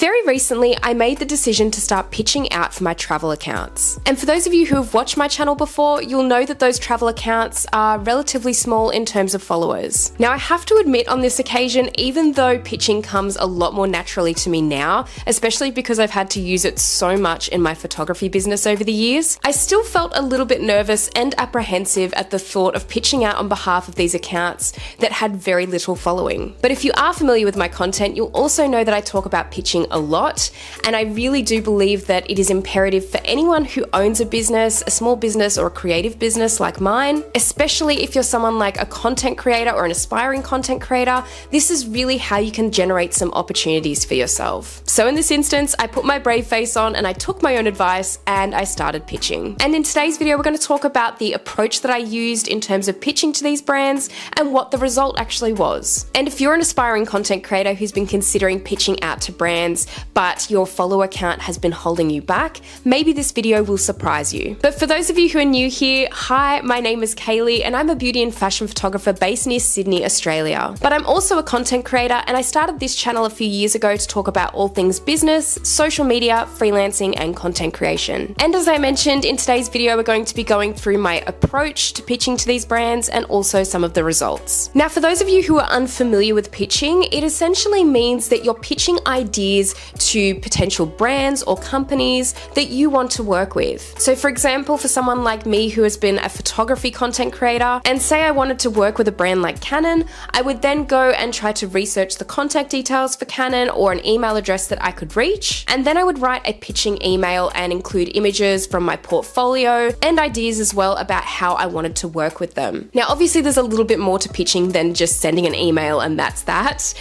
Very recently, I made the decision to start pitching out for my travel accounts. And for those of you who have watched my channel before, you'll know that those travel accounts are relatively small in terms of followers. Now, I have to admit on this occasion, even though pitching comes a lot more naturally to me now, especially because I've had to use it so much in my photography business over the years, I still felt a little bit nervous and apprehensive at the thought of pitching out on behalf of these accounts that had very little following. But if you are familiar with my content, you'll also know that I talk about pitching a lot, and I really do believe that it is imperative for anyone who owns a business, a small business or a creative business like mine, especially if you're someone like a content creator or an aspiring content creator. This is really how you can generate some opportunities for yourself. So in this instance, I put my brave face on and I took my own advice and I started pitching. And in today's video, we're going to talk about the approach that I used in terms of pitching to these brands and what the result actually was. And if you're an aspiring content creator who's been considering pitching out to brands, but your follower count has been holding you back, maybe this video will surprise you. But for those of you who are new here, hi, my name is Kaylee and I'm a beauty and fashion photographer based near Sydney, Australia. But I'm also a content creator and I started this channel a few years ago to talk about all things business, social media, freelancing and content creation. And as I mentioned, in today's video, we're going to be going through my approach to pitching to these brands and also some of the results. Now, for those of you who are unfamiliar with pitching, it essentially means that you're pitching ideas to potential brands or companies that you want to work with. So for example, for someone like me who has been a photography content creator, and say I wanted to work with a brand like Canon, I would then go and try to research the contact details for Canon or an email address that I could reach, and then I would write a pitching email and include images from my portfolio and ideas as well about how I wanted to work with them. Now obviously there's a little bit more to pitching than just sending an email and that's that.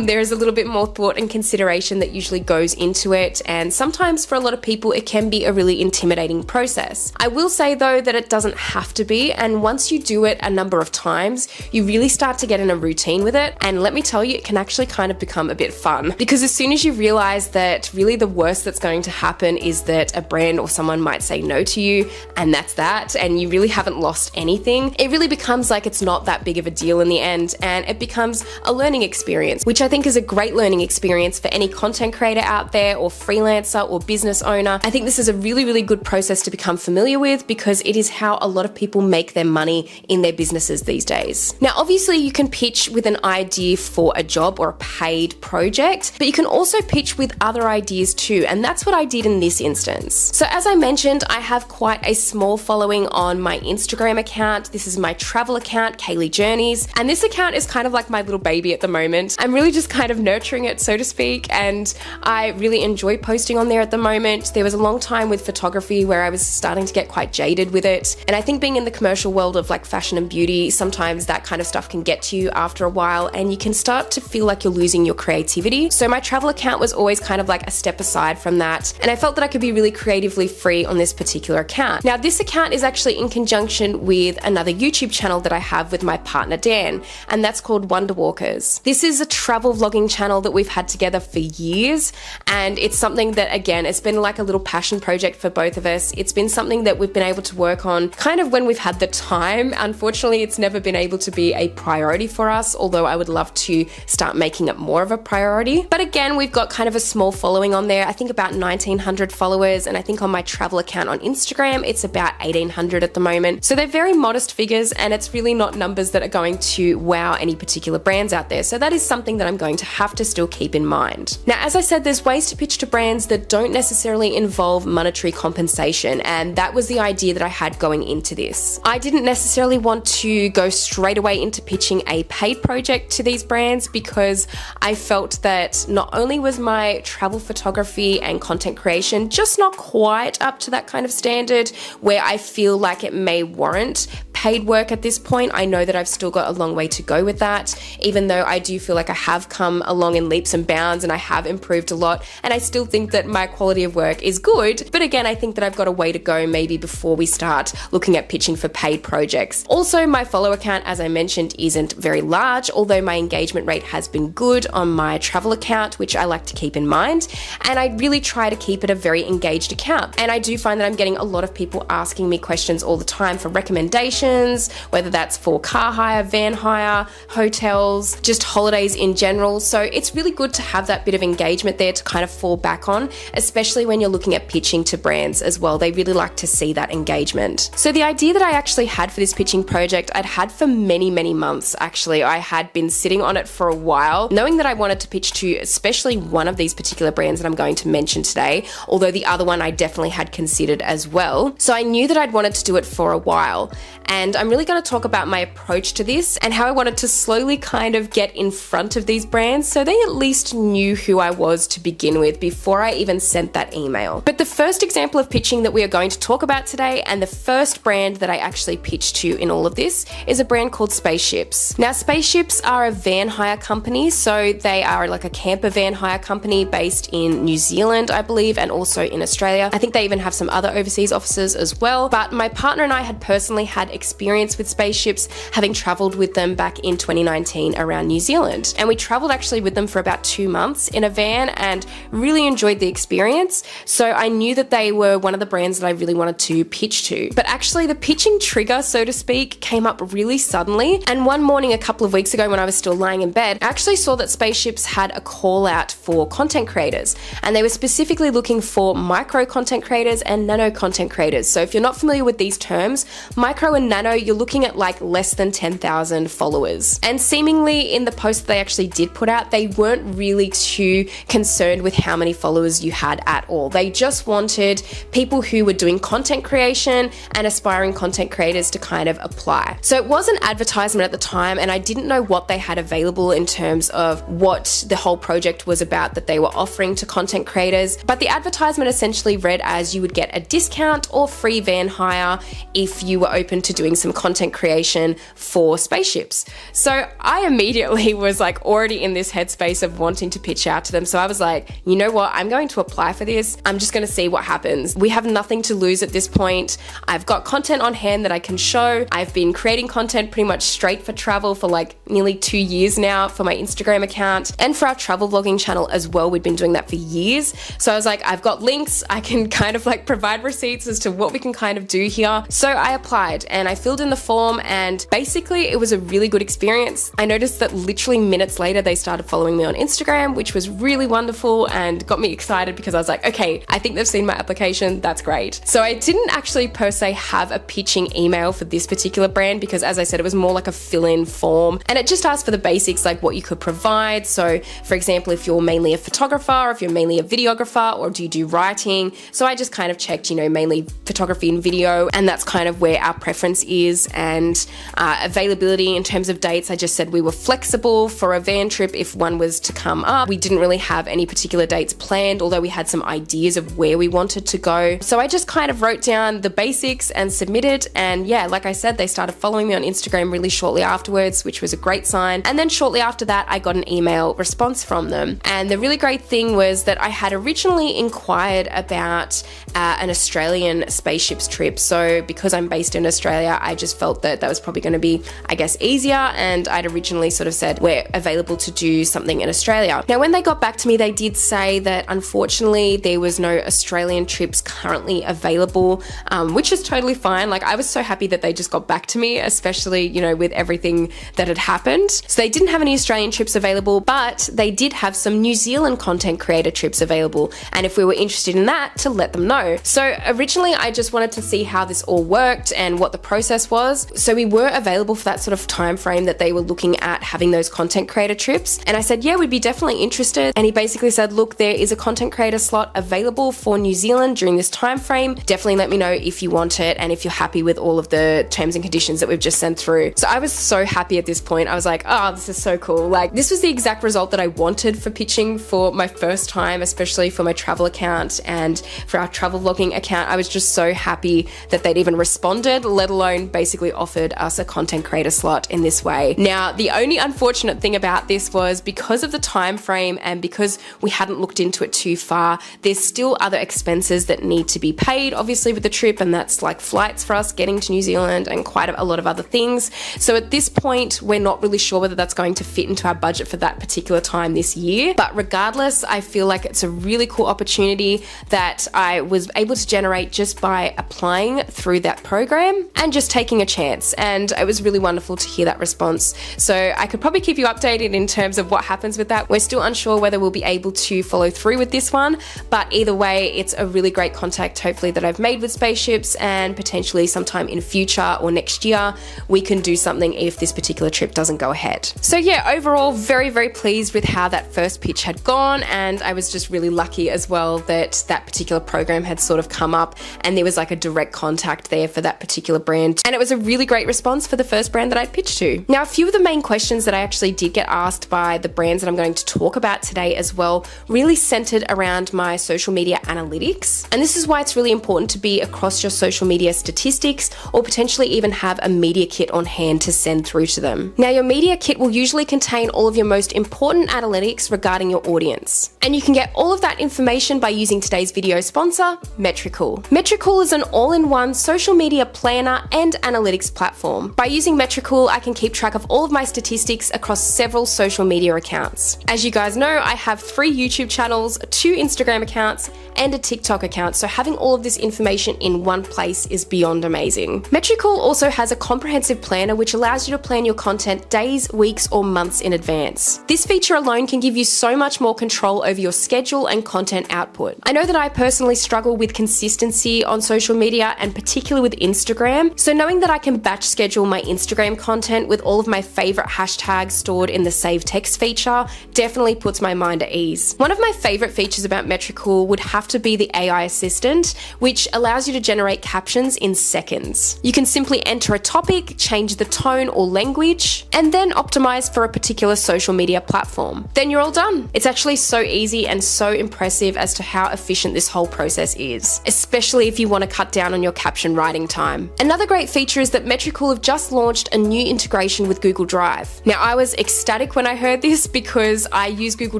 There is a little bit more thought and consideration that usually goes into it, and sometimes for a lot of people it can be a really intimidating process. I will say though that it doesn't have to be, and once you do it a number of times you really start to get in a routine with it, and let me tell you, it can actually kind of become a bit fun, because as soon as you realize that really the worst that's going to happen is that a brand or someone might say no to you and that's that, and you really haven't lost anything, it really becomes like it's not that big of a deal in the end, and it becomes a learning experience, which I think is a great learning experience for any content creator out there or freelancer or business owner. I think this is a really good process to become familiar with, because it is how a lot of people make their money in their businesses these days. Now obviously you can pitch with an idea for a job or a paid project, but you can also pitch with other ideas too, and that's what I did in this instance. So as I mentioned, I have quite a small following on my Instagram account. This is my travel account, Kaylee Journeys, and this account is kind of like my little baby at the moment. I'm really just kind of nurturing it, so to speak, and I really enjoy posting on there at the moment. There was a long time with photography where I was starting to get quite jaded with it, and I think being in the commercial world of like fashion and beauty, sometimes that kind of stuff can get to you after a while and you can start to feel like you're losing your creativity. So my travel account was always kind of like a step aside from that, and I felt that I could be really creatively free on this particular account. Now this account is actually in conjunction with another YouTube channel that I have with my partner Dan, and that's called Wonder Walkers. This is a travel vlogging channel that we've had together for years, and it's something that, again, it's been like a little passion project for both of us. It's been something that we've been able to work on kind of when we've had the time. Unfortunately, it's never been able to be a priority for us, although I would love to start making it more of a priority. But again, we've got kind of a small following on there. I think about 1,900 followers, and I think on my travel account on Instagram, it's about 1,800 at the moment. So they're very modest figures, and it's really not numbers that are going to wow any particular brands out there. So that is something that I'm going to have to still keep in mind. Now, as I said, there's ways to pitch to brands that don't necessarily involve monetary compensation, and that was the idea that I had going into this. I didn't necessarily want to go straight away into pitching a paid project to these brands, because I felt that not only was my travel photography and content creation just not quite up to that kind of standard where I feel like it may warrant paid work at this point. I know that I've still got a long way to go with that, even though I do feel like I have come along in leaps and bounds and I have improved a lot, and I still think that my quality of work is good. But again, I think that I've got a way to go maybe before we start looking at pitching for paid projects. Also, my follow account, as I mentioned, isn't very large, although my engagement rate has been good on my travel account, which I like to keep in mind, and I really try to keep it a very engaged account. And I do find that I'm getting a lot of people asking me questions all the time for recommendations vacations, whether that's for car hire, van hire, hotels, just holidays in general. So it's really good to have that bit of engagement there to kind of fall back on, especially when you're looking at pitching to brands as well. They really like to see that engagement. So the idea that I actually had for this pitching project, I'd had for many, many months actually. I had been sitting on it for a while, knowing that I wanted to pitch to especially one of these particular brands that I'm going to mention today, although the other one I definitely had considered as well. So I knew that I'd wanted to do it for a while. And I'm really going to talk about my approach to this and how I wanted to slowly kind of get in front of these brands so they at least knew who I was to begin with before I even sent that email. But the first example of pitching that we are going to talk about today, and the first brand that I actually pitched to in all of this, is a brand called Spaceships. Now, Spaceships are a van hire company, so they are like a camper van hire company based in New Zealand, I believe, and also in Australia. I think they even have some other overseas offices as well. But my partner and I had personally had experience with Spaceships, having traveled with them back in 2019 around New Zealand. And we traveled actually with them for about 2 months in a van and really enjoyed the experience. So I knew that they were one of the brands that I really wanted to pitch to. But actually the pitching trigger, so to speak, came up really suddenly. And one morning a couple of weeks ago when I was still lying in bed, I actually saw that Spaceships had a call out for content creators. And they were specifically looking for micro content creators and nano content creators. So if you're not familiar with these terms, micro and nano, you're looking at like less than 10,000 followers. And seemingly in the post that they actually did put out, they weren't really too concerned with how many followers you had at all. They just wanted people who were doing content creation and aspiring content creators to kind of apply. So it was an advertisement at the time, and I didn't know what they had available in terms of what the whole project was about that they were offering to content creators. But the advertisement essentially read as you would get a discount or free van hire if you were open to doing some content creation for Spaceships. So I immediately was like already in this headspace of wanting to pitch out to them. So I was like, you know what? I'm going to apply for this. I'm just going to see what happens. We have nothing to lose at this point. I've got content on hand that I can show. I've been creating content pretty much straight for travel for like nearly 2 years now for my Instagram account and for our travel vlogging channel as well. We've been doing that for years. So I was like, I've got links. I can kind of like provide receipts as to what we can kind of do here. So I applied and I filled in the form, and basically it was a really good experience. I noticed that literally minutes later they started following me on Instagram, which was really wonderful and got me excited because I was like, okay, I think they've seen my application. That's great. So I didn't actually per se have a pitching email for this particular brand because, as I said, it was more like a fill-in form, and it just asked for the basics, like what you could provide. So for example, if you're mainly a photographer, or if you're mainly a videographer, or do you do writing? So I just kind of checked, you know, mainly photography and video, and that's kind of where our preference is. And availability in terms of dates, I just said we were flexible for a van trip if one was to come up. We didn't really have any particular dates planned, although we had some ideas of where we wanted to go. So I just kind of wrote down the basics and submitted. And yeah, like I said, they started following me on Instagram really shortly afterwards, which was a great sign. And then shortly after that, I got an email response from them. And the really great thing was that I had originally inquired about an Australian Spaceships trip. So because I'm based in Australia, I just felt that that was probably going to be, I guess, easier. And I'd originally sort of said we're available to do something in Australia. Now, when they got back to me, they did say that unfortunately there was no Australian trips currently available, which is totally fine. Like, I was so happy that they just got back to me, especially, you know, with everything that had happened. So they didn't have any Australian trips available, but they did have some New Zealand content creator trips available. And if we were interested in that, to let them know. So originally I just wanted to see how this all worked and what the process was. So we were available for that sort of time frame that they were looking at having those content creator trips. And I said, yeah, we'd be definitely interested. And he basically said, look, there is a content creator slot available for New Zealand during this time frame. Definitely let me know if you want it and if you're happy with all of the terms and conditions that we've just sent through. So I was so happy at this point. I was like, oh, this is so cool. Like, this was the exact result that I wanted for pitching for my first time, especially for my travel account and for our travel vlogging account. I was just so happy that they'd even responded, let alone basically offered us a content creator slot in this way. Now, the only unfortunate thing about this was because of the time frame and because we hadn't looked into it too far, there's still other expenses that need to be paid, obviously, with the trip, and that's like flights for us getting to New Zealand and quite a lot of other things. So at this point, we're not really sure whether that's going to fit into our budget for that particular time this year. But regardless, I feel like it's a really cool opportunity that I was able to generate just by applying through that program and just taking a chance. And it was really wonderful to hear that response. So I could probably keep you updated in terms of what happens with that. We're still unsure whether we'll be able to follow through with this one, but either way, it's a really great contact, hopefully, that I've made with Spaceships, and potentially sometime in future or next year, we can do something if this particular trip doesn't go ahead. So yeah, overall, very, very pleased with how that first pitch had gone, and I was just really lucky as well that that particular program had sort of come up and there was like a direct contact there for that particular brand, and it was a really great response for the first brand that I pitched to. Now, a few of the main questions that I actually did get asked by the brands that I'm going to talk about today as well really centered around my social media analytics, and this is why it's really important to be across your social media statistics, or potentially even have a media kit on hand to send through to them. Now, your media kit will usually contain all of your most important analytics regarding your audience, and you can get all of that information by using today's video sponsor, Metricool. Metricool is an all-in-one social media planner and analytics platform. By using Metricool, I can keep track of all of my statistics across several social media accounts. As you guys know, I have 3 YouTube channels, 2 Instagram accounts, and a TikTok account, so having all of this information in one place is beyond amazing. Metricool also has a comprehensive planner which allows you to plan your content days, weeks, or months in advance. This feature alone can give you so much more control over your schedule and content output. I know that I personally struggle with consistency on social media, and particularly with Instagram, so knowing that I can batch schedule my Instagram content with all of my favorite hashtags stored in the save text feature definitely puts my mind at ease. One of my favorite features about Metricool would have to be the AI assistant, which allows you to generate captions in seconds. You can simply enter a topic, change the tone or language, and then optimize for a particular social media platform. Then you're all done. It's actually so easy and so impressive as to how efficient this whole process is, especially if you want to cut down on your caption writing time. Another great feature is that Metricool have just launched a new integration with Google Drive. Now, I was ecstatic when I heard this because I use Google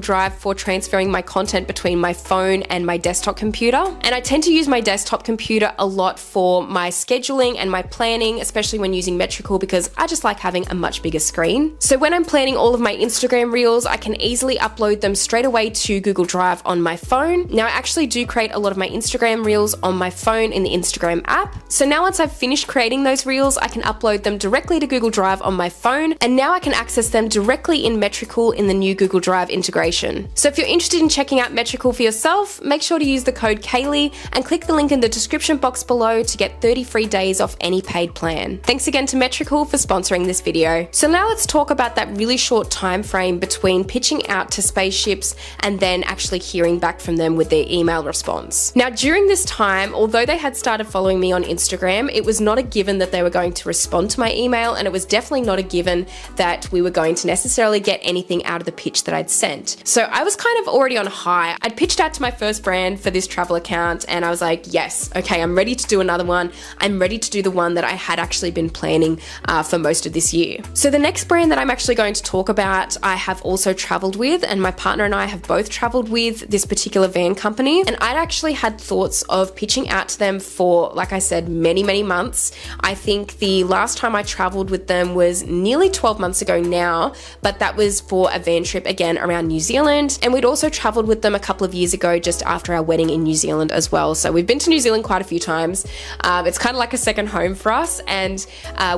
Drive for transferring my content between my phone and my desktop computer, and I tend to use my desktop computer a lot for my scheduling and my planning, especially when using Metricool, because I just like having a much bigger screen. So when I'm planning all of my Instagram reels, I can easily upload them straight away to Google Drive on my phone. Now, I actually do create a lot of my Instagram reels on my phone in the Instagram app. So now once I've finished creating those reels, I can upload them directly to Google Drive on my phone, and now I can access them directly in Metricool in the new Google Drive integration. So if you're interested in checking out Metricool for yourself, make sure to use the code Kaylee and click the link in the description box below to get 30 free days off any paid plan. Thanks again to Metricool for sponsoring this video. So now let's talk about that really short time frame between pitching out to Spaceships and then actually hearing back from them with their email response. Now, during this time, although they had started following me on Instagram, it was not a given that they were going to respond to my email, and it was definitely not a given that we were going to necessarily get anything out of the pitch that I'd sent. So I was kind of already on high. I'd pitched out to my first brand for this travel account, and I was like, yes, okay, I'm ready to do another one. I'm ready to do the one that I had actually been planning for most of this year. So the next brand that I'm actually going to talk about, I have also traveled with, and my partner and I have both traveled with this particular van company, and I'd actually had thoughts of pitching out to them for, like I said, many, many months. I think the last time I traveled with them was nearly 12 months ago now, but that was for a van trip again around New Zealand, and we'd also traveled with them a couple of years ago just after our wedding in New Zealand as well. So we've been to New Zealand quite a few times. It's kind of like a second home for us, and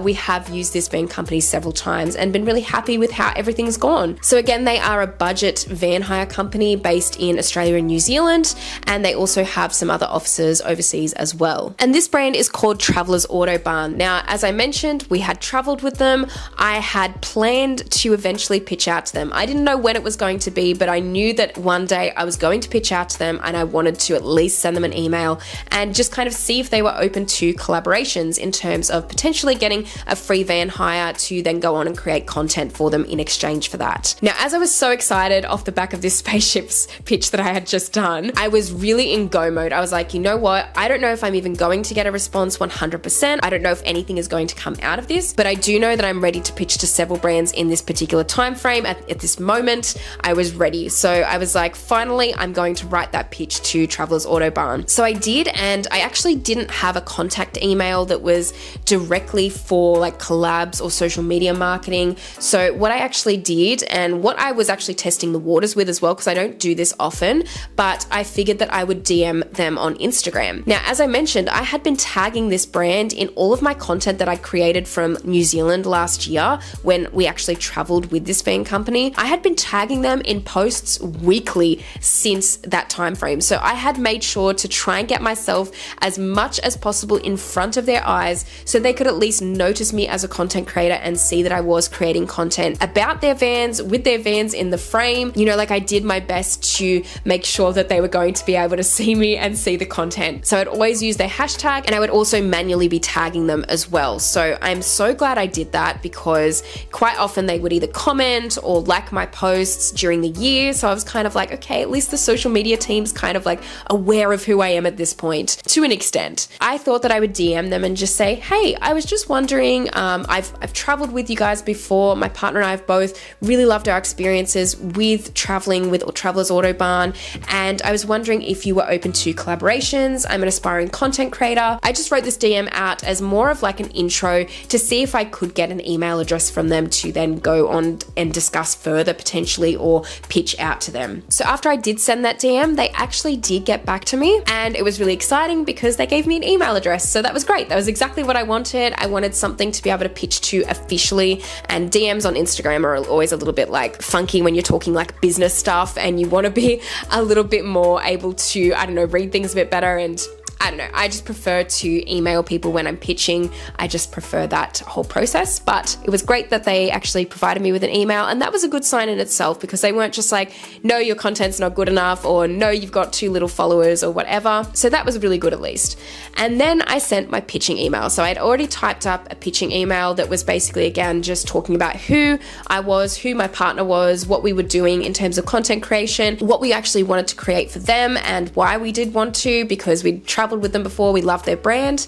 we have used this van company several times and been really happy with how everything's gone. So again, they are a budget van hire company based in Australia and New Zealand, and they also have some other offices overseas as well. And this brand is called Travelers Autobahn. Now, as I mentioned, we had traveled with them. I had planned to eventually pitch out to them. I didn't know when it was going to be, but I knew that one day I was going to pitch out to them, and I wanted to at least send them an email and just kind of see if they were open to collaborations in terms of potentially getting a free van hire to then go on and create content for them in exchange for that. Now, as I was so excited off the back of this Spaceships pitch that I had just done, I was really in go mode. I was like, you know what? I don't know if I'm even going to get a response 100%. I don't know if anything is going to come out of this, but I do know that I'm ready to pitch to several brands in this particular time frame. At this moment, I was ready. So I was like, finally, I'm going to write that pitch to Travelers Autobahn. So I did, and I actually didn't have a contact email that was directly for like collabs or social media marketing. So what I actually did, and what I was actually testing the waters with as well, because I don't do this often, but I figured that I would DM them on Instagram. Now, as I mentioned, I had been tagging this brand in in all of my content that I created from New Zealand last year when we actually traveled with this van company. I had been tagging them in posts weekly since that time frame. So I had made sure to try and get myself as much as possible in front of their eyes so they could at least notice me as a content creator and see that I was creating content about their vans, with their vans in the frame. You know, like I did my best to make sure that they were going to be able to see me and see the content. So I'd always use their hashtag, and I would also manually be tagging them as well. So I'm so glad I did that, because quite often they would either comment or like my posts during the year. So I was kind of like, okay, at least the social media team's kind of like aware of who I am at this point to an extent. I thought that I would DM them and just say, hey, I was just wondering, I've traveled with you guys before. My partner and I have both really loved our experiences with traveling with Travelers Autobarn, and I was wondering if you were open to collaborations. I'm an aspiring content creator. I just wrote this DM out as more of like an intro to see if I could get an email address from them to then go on and discuss further potentially or pitch out to them. So after I did send that DM, they actually did get back to me, and it was really exciting because they gave me an email address. So that was great. That was exactly what I wanted. I wanted something to be able to pitch to officially, and DMs on Instagram are always a little bit like funky when you're talking like business stuff and you want to be a little bit more able to, I don't know, read things a bit better. And I don't know, I just prefer to email people when I'm pitching. I just prefer that whole process. But it was great that they actually provided me with an email, and that was a good sign in itself, because they weren't just like, no, your content's not good enough, or no, you've got too little followers or whatever. So that was really good at least. And then I sent my pitching email. So I'd already typed up a pitching email that was basically, again, just talking about who I was, who my partner was, what we were doing in terms of content creation, what we actually wanted to create for them, and why we did want to, because we'd traveled with them before, we loved their brand,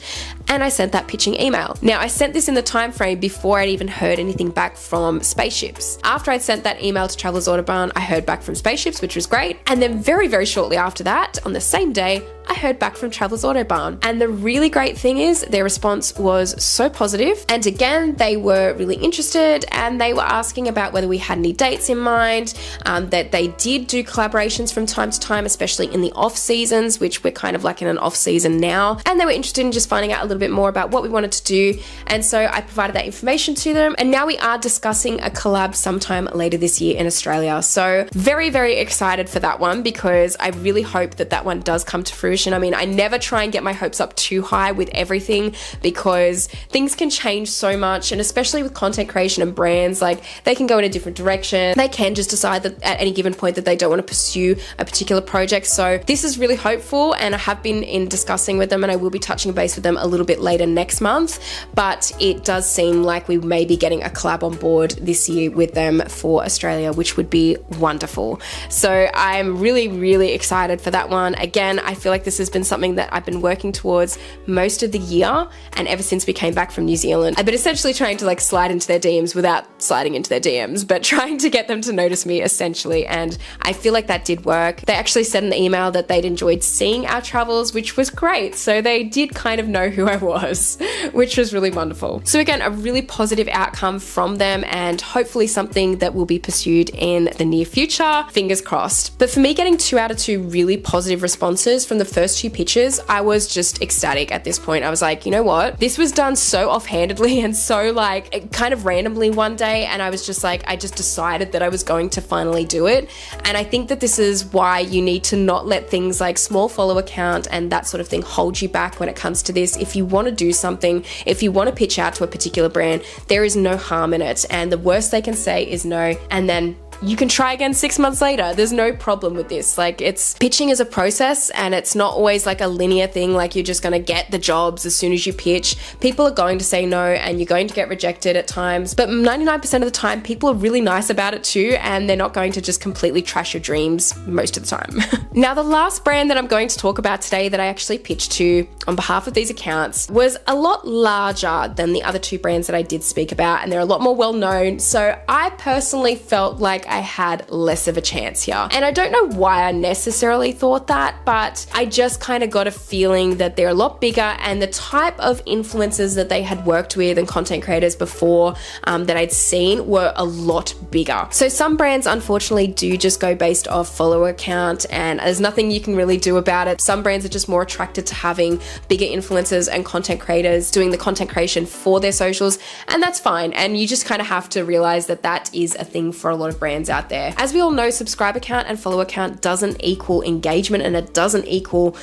and I sent that pitching email. Now, I sent this in the time frame before I'd even heard anything back from Spaceships. After I'd sent that email to Travelers Autobarn, I heard back from Spaceships, which was great, and then very, very shortly after that, on the same day, I heard back from Travelers Autobarn. And the really great thing is their response was so positive. And again, they were really interested, and they were asking about whether we had any dates in mind, that they did do collaborations from time to time, especially in the off seasons, which we're kind of like in an off season now. And they were interested in just finding out a little bit more about what we wanted to do. And so I provided that information to them. And now we are discussing a collab sometime later this year in Australia. So very, very excited for that one, because I really hope that that one does come to fruition. I mean, I never try and get my hopes up too high with everything, because things can change so much, and especially with content creation and brands, like they can go in a different direction. They can just decide that at any given point that they don't want to pursue a particular project. So this is really hopeful, and I have been in discussing with them, and I will be touching base with them a little bit later next month, but it does seem like we may be getting a collab on board this year with them for Australia, which would be wonderful. So I'm really, really excited for that one. Again, I feel like this has been something that I've been working towards most of the year, and ever since we came back from New Zealand. I've been essentially trying to like slide into their DMs without sliding into their DMs, but trying to get them to notice me essentially, and I feel like that did work. They actually said in the email that they'd enjoyed seeing our travels, which was great. So they did kind of know who I was, which was really wonderful. So again, a really positive outcome from them, and hopefully something that will be pursued in the near future, fingers crossed. But for me, getting 2 out of 2 really positive responses from the first 2 pitches, I was just ecstatic at this point. I was like, you know what? This was done so offhandedly and so like kind of randomly one day, and I was just like, I just decided that I was going to finally do it. And I think that this is why you need to not let things like small follower count and that sort of thing hold you back when it comes to this. If you want to do something, if you want to pitch out to a particular brand, there is no harm in it, and the worst they can say is no, and then you can try again 6 months later. There's no problem with this. Like, it's pitching is a process, and it's not always like a linear thing, like you're just going to get the jobs as soon as you pitch. People are going to say no, and you're going to get rejected at times, but 99% of the time people are really nice about it too, and they're not going to just completely trash your dreams most of the time. Now, the last brand that I'm going to talk about today that I actually pitched to on behalf of these accounts was a lot larger than the other 2 brands that I did speak about, and they're a lot more well known. So I personally felt like I had less of a chance here. And I don't know why I necessarily thought that, but I just kind of got a feeling that they're a lot bigger, and the type of influencers that they had worked with and content creators before that I'd seen were a lot bigger. So some brands unfortunately do just go based off follower count, and there's nothing you can really do about it. Some brands are just more attracted to having bigger influencers and content creators doing the content creation for their socials, and that's fine. And you just kind of have to realize that that is a thing for a lot of brands out there. As we all know, subscriber count and follower count doesn't equal engagement, and it doesn't equal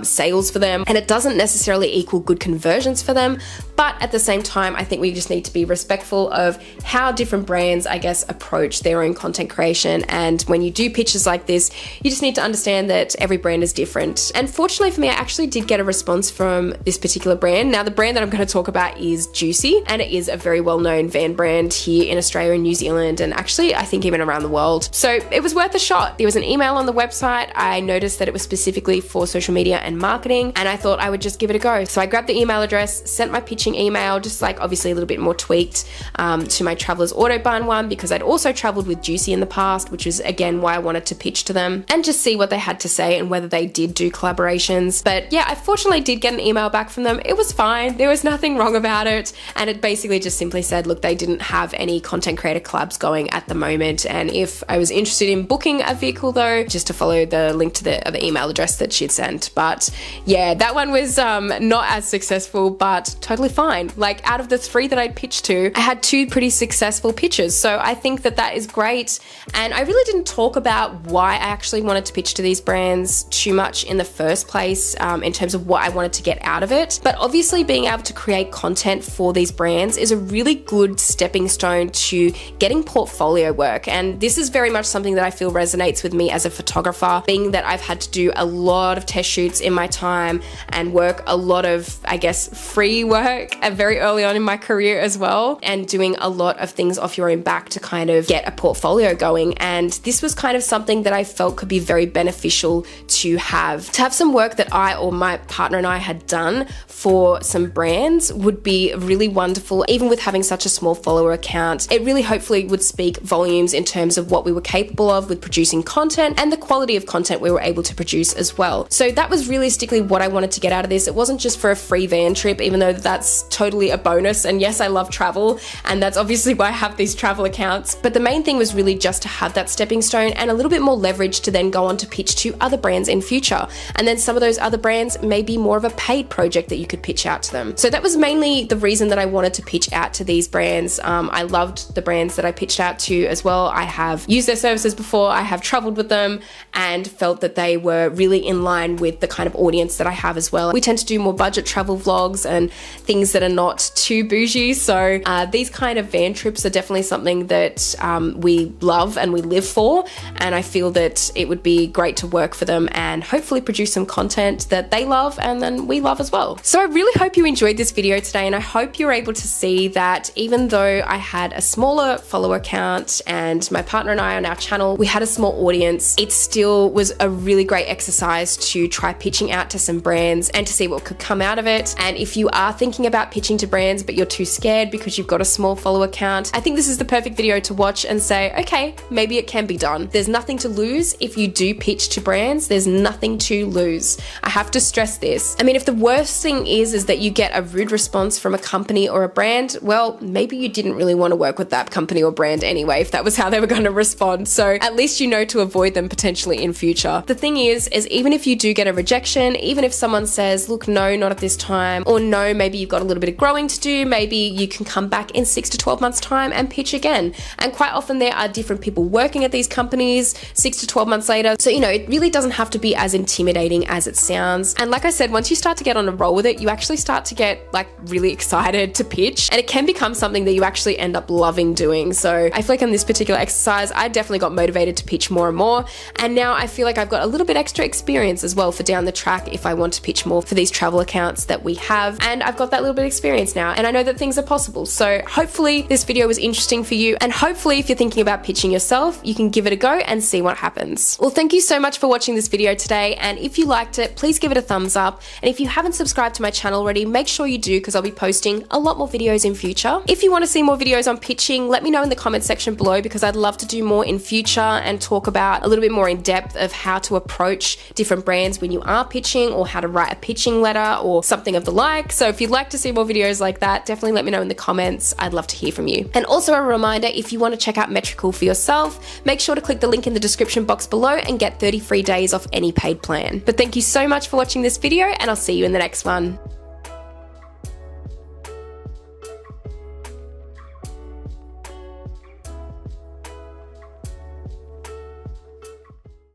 sales for them, and it doesn't necessarily equal good conversions for them. But at the same time, I think we just need to be respectful of how different brands, I guess, approach their own content creation. And when you do pitches like this, you just need to understand that every brand is different. And fortunately for me, I actually did get a response from this particular brand. Now, the brand that I'm going to talk about is Juicy, and it is a very well-known van brand here in Australia and New Zealand, and actually I think even around the world. So it was worth a shot. There was an email on the website. I noticed that it was specifically for social media and marketing, and I thought I would just give it a go. So I grabbed the email address, sent my pitching email, just like obviously a little bit more tweaked to my Travelers Autobahn one, because I'd also traveled with Juicy in the past, which is again why I wanted to pitch to them and just see what they had to say and whether they did do collaborations. But yeah, I fortunately did get an email back from them. It was fine. There was nothing wrong about it. And it basically just simply said, look, they didn't have any content creator collabs going at the moment. And if I was interested in booking a vehicle though, just to follow the link to the email address that she'd sent. But yeah, that one was not as successful, but totally fine. Like out of the 3 that I'd pitched to, I had 2 pretty successful pitches. So I think that that is great. And I really didn't talk about why I actually wanted to pitch to these brands too much in the first place in terms of what I wanted to get out of it. But obviously being able to create content for these brands is a really good stepping stone to getting portfolio work. And this is very much something that I feel resonates with me as a photographer, being that I've had to do a lot of test shoots in my time and work a lot of, I guess, free work very early on in my career as well, and doing a lot of things off your own back to kind of get a portfolio going. And this was kind of something that I felt could be very beneficial to have some work that I or my partner and I had done for some brands would be really wonderful. Even with having such a small follower account, it really hopefully would speak volumes in terms of what we were capable of with producing content and the quality of content we were able to produce as well. So that was realistically what I wanted to get out of this. It wasn't just for a free van trip, even though that's totally a bonus. And yes, I love travel, and that's obviously why I have these travel accounts. But the main thing was really just to have that stepping stone and a little bit more leverage to then go on to pitch to other brands in future. And then some of those other brands may be more of a paid project that you could pitch out to them. So that was mainly the reason that I wanted to pitch out to these brands. I loved the brands that I pitched out to as well. I have used their services before, I have traveled with them, and felt that they were really in line with the kind of audience that I have as well. We tend to do more budget travel vlogs and things that are not too bougie. So these kind of van trips are definitely something that we love and we live for. And I feel that it would be great to work for them and hopefully produce some content that they love and then we love as well. So I really hope you enjoyed this video today, and I hope you're able to see that even though I had a smaller follower count and my partner and I on our channel, we had a small audience, it still was a really great exercise to try pitching out to some brands and to see what could come out of it. And if you are thinking about pitching to brands but you're too scared because you've got a small follower count, I think this is the perfect video to watch and say, okay, maybe it can be done. There's nothing to lose if you do pitch to brands. There's nothing to lose. I have to stress this. I mean, if the worst thing is that you get a rude response from a company or a brand, well, maybe you didn't really want to work with that company or brand anyway, if that was how they were going to respond. So at least you know to avoid them potentially in future. The thing is even if you do get a rejection, even if someone says, look, no, not at this time, or no, maybe you've got a little bit of growing to do, maybe you can come back in 6 to 12 months time and pitch again. And quite often there are different people working at these companies 6 to 12 months later. So, you know, it really doesn't have to be as intimidating as it sounds. And like I said, once you start to get on a roll with it, you actually start to get like really excited to pitch, and it can become something that you actually end up loving doing. So I feel like in this particular exercise, I definitely got motivated to pitch more and more. And now I feel like I've got a little bit extra experience as well for down the track if I want to pitch more for these travel accounts that we have. And I've got that little bit of experience now, and I know that things are possible. So hopefully this video was interesting for you. And hopefully if you're thinking about pitching yourself, you can give it a go and see what happens. Well, thank you so much for watching this video today. And if you liked it, please give it a thumbs up. And if you haven't subscribed to my channel already, make sure you do, because I'll be posting a lot more videos in future. If you want to see more videos on pitching, let me know in the comment section below, because I'd love to do more in future and talk about a little bit more in depth of how to approach different brands when you are pitching, or how to write a pitching letter or something of the like. So if you'd like to see more videos like that, definitely let me know in the comments. I'd love to hear from you. And also a reminder, if you want to check out Metricool for yourself, make sure to click the link in the description box below and get 30 free days off any paid plan. But thank you so much for watching this video, and I'll see you in the next one.